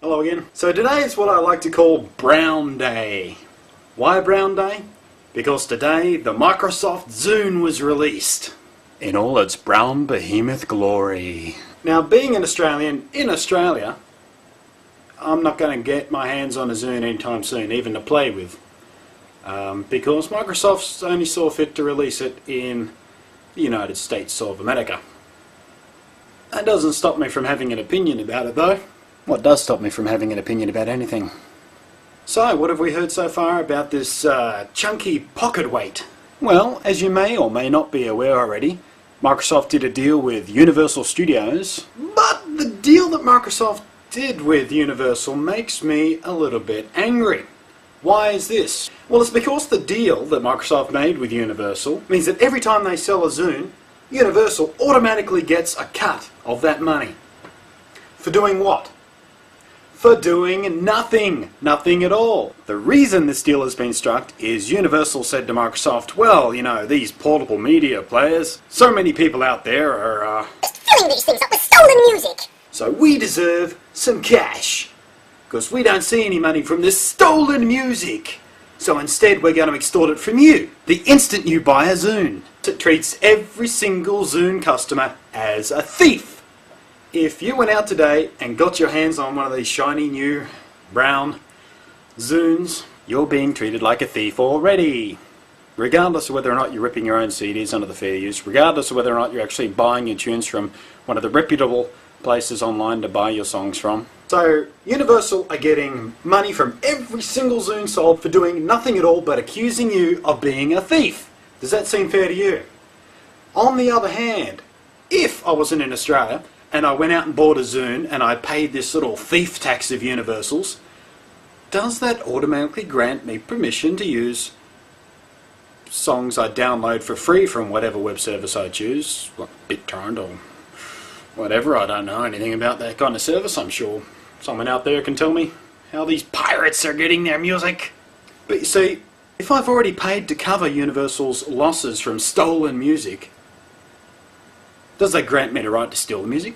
Hello again. So today is what I like to call Brown Day. Why Brown Day? Because today the Microsoft Zune was released in all its brown behemoth glory. Now, being an Australian in Australia, I'm not going to get my hands on a Zune anytime soon, even to play with, because Microsoft's only saw fit to release it in the United States of America. That doesn't stop me from having an opinion about it though. What does stop me from having an opinion about anything? So, what have we heard so far about this chunky pocket weight? Well, as you may or may not be aware already, Microsoft did a deal with Universal Studios, but the deal that Microsoft did with Universal makes me a little bit angry. Why is this? Well, it's because the deal that Microsoft made with Universal means that every time they sell a Zune, Universal automatically gets a cut of that money. For doing what? For doing nothing. Nothing at all. The reason this deal has been struck is Universal said to Microsoft, well, you know, these portable media players, so many people out there are just filling these things up with stolen music. So we deserve some cash, because we don't see any money from this stolen music. So instead we're going to extort it from you, the instant you buy a Zune. It treats every single Zune customer as a thief. If you went out today and got your hands on one of these shiny new brown Zunes, you're being treated like a thief already. Regardless of whether or not you're ripping your own CDs under the fair use, regardless of whether or not you're actually buying your tunes from one of the reputable places online to buy your songs from. So Universal are getting money from every single Zune sold for doing nothing at all but accusing you of being a thief. Does that seem fair to you? On the other hand, if I wasn't in Australia and I went out and bought a Zune and I paid this little thief tax of Universal's, does that automatically grant me permission to use songs I download for free from whatever web service I choose, like BitTorrent or whatever? I don't know anything about that kind of service. I'm sure someone out there can tell me how these pirates are getting their music. But you see, if I've already paid to cover Universal's losses from stolen music, does that grant me the right to steal the music?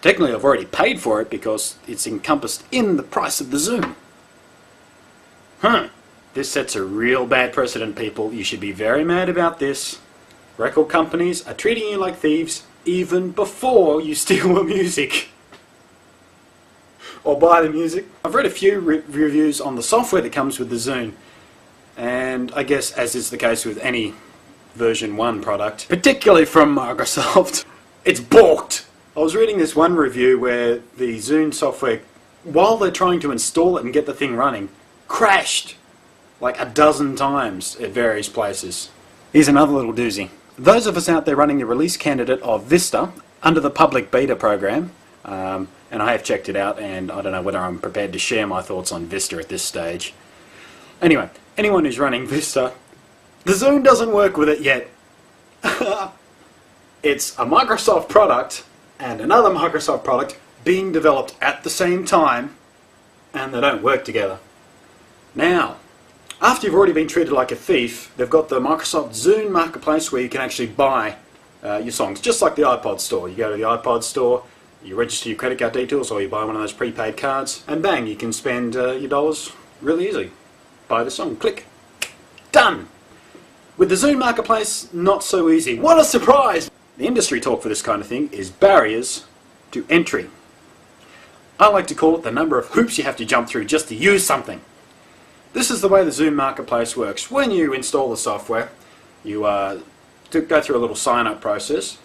Technically I've already paid for it because it's encompassed in the price of the Zune. This sets a real bad precedent, people. You should be very mad about this. Record companies are treating you like thieves even before you steal the music. Or buy the music. I've read a few reviews on the software that comes with the Zune, and I guess, as is the case with any version 1 product, particularly from Microsoft, it's balked. I was reading this one review where the Zune software, while they're trying to install it and get the thing running, crashed like a dozen times at various places. Here's another little doozy. Those of us out there running the release candidate of Vista under the public beta program, and I have checked it out, and I don't know whether I'm prepared to share my thoughts on Vista at this stage. Anyway, anyone who's running Vista, the Zune doesn't work with it yet. It's a Microsoft product and another Microsoft product being developed at the same time, and they don't work together. Now, after you've already been treated like a thief, they've got the Microsoft Zune marketplace where you can actually buy your songs, just like the iPod store. You go to the iPod store, you register your credit card details, or you buy one of those prepaid cards, and bang, you can spend your dollars really easy. Buy the song, click, done. With the Zune marketplace, not so easy. What a surprise! The industry talk for this kind of thing is barriers to entry. I like to call it the number of hoops you have to jump through just to use something. This is the way the Zune marketplace works. When you install the software, you go through a little sign-up process.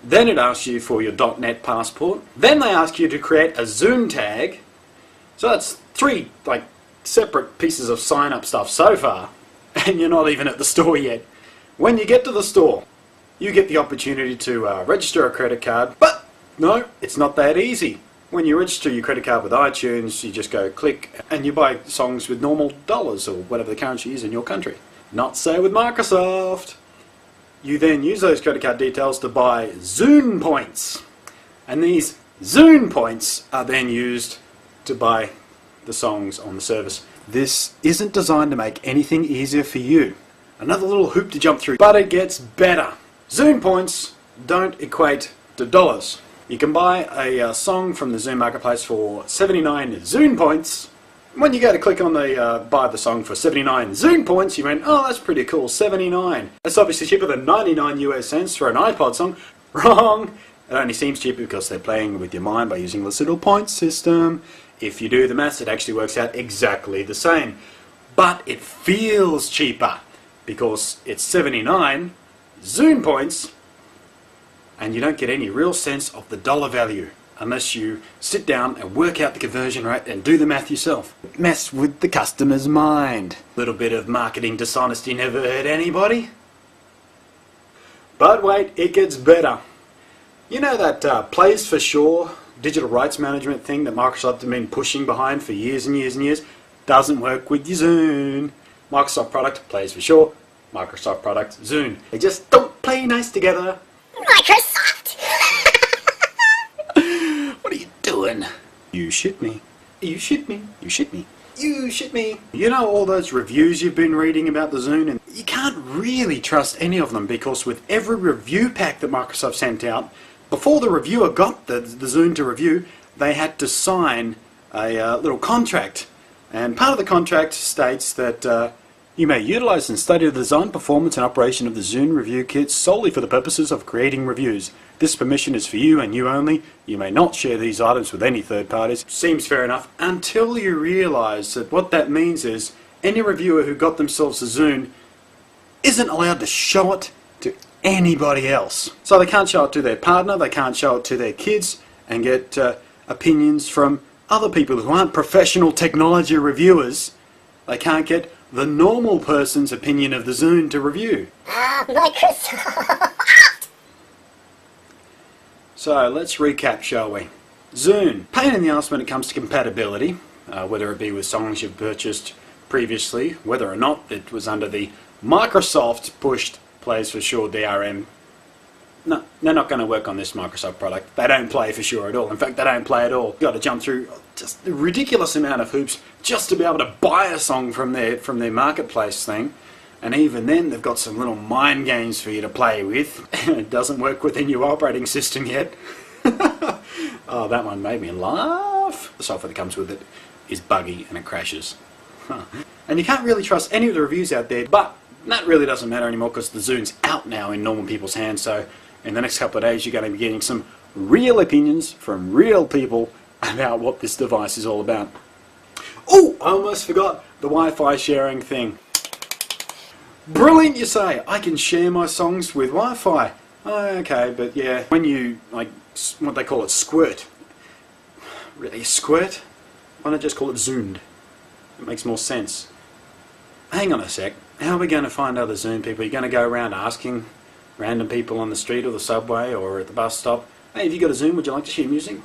Then it asks you for your .NET passport. Then they ask you to create a Zune tag. So that's 3 separate pieces of sign-up stuff so far, and you're not even at the store yet. When you get to the store, you get the opportunity to register a credit card, but no, it's not that easy. When you register your credit card with iTunes, you just go click and you buy songs with normal dollars or whatever the currency is in your country. Not so with Microsoft. You then use those credit card details to buy Zune points, and these Zune points are then used to buy the songs on the service. This isn't designed to make anything easier for you. Another little hoop to jump through, but it gets better. Zune points don't equate to dollars. You can buy a song from the Zune Marketplace for 79 Zune points. When you go to click on the buy the song for 79 Zune points, you went, oh, that's pretty cool, 79. That's obviously cheaper than 99 US cents for an iPod song. Wrong! It only seems cheaper because they're playing with your mind by using this little point system. If you do the maths, it actually works out exactly the same. But it feels cheaper because it's 79 Zune points and you don't get any real sense of the dollar value unless you sit down and work out the conversion rate and do the math yourself. Mess with the customer's mind. Little bit of marketing dishonesty never hurt anybody. But wait, it gets better. You know that plays for sure digital rights management thing that Microsoft have been pushing behind for years and years and years? Doesn't work with your Zune. Microsoft product plays for sure. Microsoft product Zune. They just don't play nice together. Microsoft! What are you doing? You shit me. You shit me. You shit me. You shit me. You know all those reviews you've been reading about the Zune, and you can't really trust any of them because with every review pack that Microsoft sent out, before the reviewer got the Zune to review, they had to sign a little contract. And part of the contract states that you may utilize and study the design, performance and operation of the Zune review kit solely for the purposes of creating reviews. This permission is for you and you only. You may not share these items with any third parties. Seems fair enough until you realize that what that means is any reviewer who got themselves a Zune isn't allowed to show it to anybody else. So they can't show it to their partner, they can't show it to their kids and get opinions from other people who aren't professional technology reviewers. They can't get the normal person's opinion of the Zune to review. Microsoft! So let's recap, shall we? Zune, pain in the arse when it comes to compatibility, whether it be with songs you've purchased previously, whether or not it was under the Microsoft pushed plays for sure DRM. No, they're not going to work on this Microsoft product. They don't play for sure at all. In fact, they don't play at all. You've got to jump through just a ridiculous amount of hoops just to be able to buy a song from their marketplace thing. And even then, they've got some little mind games for you to play with. It doesn't work within your operating system yet. Oh, that one made me laugh. The software that comes with it is buggy and it crashes. And you can't really trust any of the reviews out there, but that really doesn't matter anymore because the Zune's out now in normal people's hands. So in the next couple of days, you're going to be getting some real opinions from real people about what this device is all about. Oh, I almost forgot the Wi-Fi sharing thing. Brilliant, you say. I can share my songs with Wi-Fi. Oh, okay, but yeah, when you, like, what they call it, squirt. Really, squirt? Why not just call it Zuned? It makes more sense. Hang on a sec. How are we going to find other Zune people? Are you going to go around asking random people on the street or the subway or at the bus stop, hey, have you got a Zune? Would you like to share music?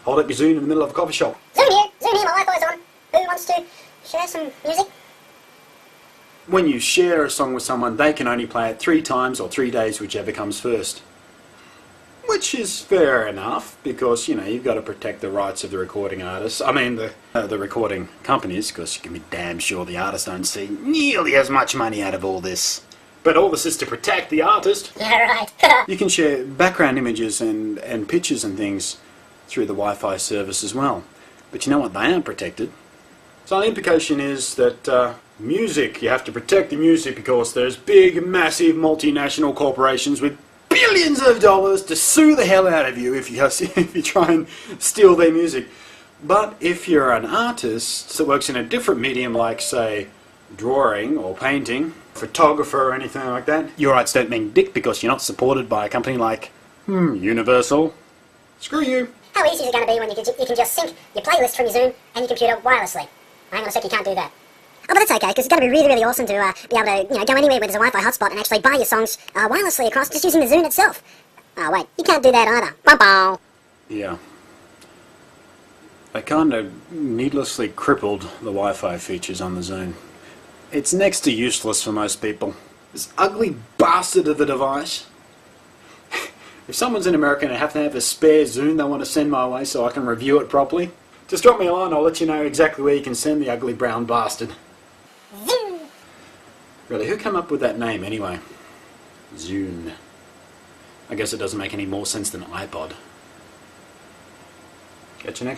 Hold up your Zune in the middle of a coffee shop. Zune here, my Wi-Fi's on. Who wants to share some music? When you share a song with someone, they can only play it 3 times or 3 days, whichever comes first. Which is fair enough, because, you know, you've got to protect the rights of the recording artists. I mean, the recording companies, because you can be damn sure the artists don't see nearly as much money out of all this. But all this is to protect the artist. Yeah, right. You can share background images and pictures and things through the Wi-Fi service as well. But you know what? They aren't protected. So the implication is that music, you have to protect the music because there's big, massive multinational corporations with billions of dollars to sue the hell out of you if you try and steal their music. But if you're an artist that works in a different medium like, say, drawing or painting, photographer or anything like that, your rights don't mean dick because you're not supported by a company like, Universal. Screw you. How easy is it going to be when you can just sync your playlist from your Zune and your computer wirelessly? Hang on a sec, you can't do that. Oh, but that's okay, because it's going to be really, really awesome to be able to, go anywhere where there's a Wi-Fi hotspot and actually buy your songs wirelessly across just using the Zune itself. Oh, wait, you can't do that either. Bow-bow. Yeah. They kind of needlessly crippled the Wi-Fi features on the Zune. It's next to useless for most people. This ugly bastard of a device. If someone's in America and I have to have a spare Zune they want to send my way so I can review it properly, just drop me a line, I'll let you know exactly where you can send the ugly brown bastard. Zune. Really, who came up with that name anyway? Zune. I guess it doesn't make any more sense than iPod. Catch you next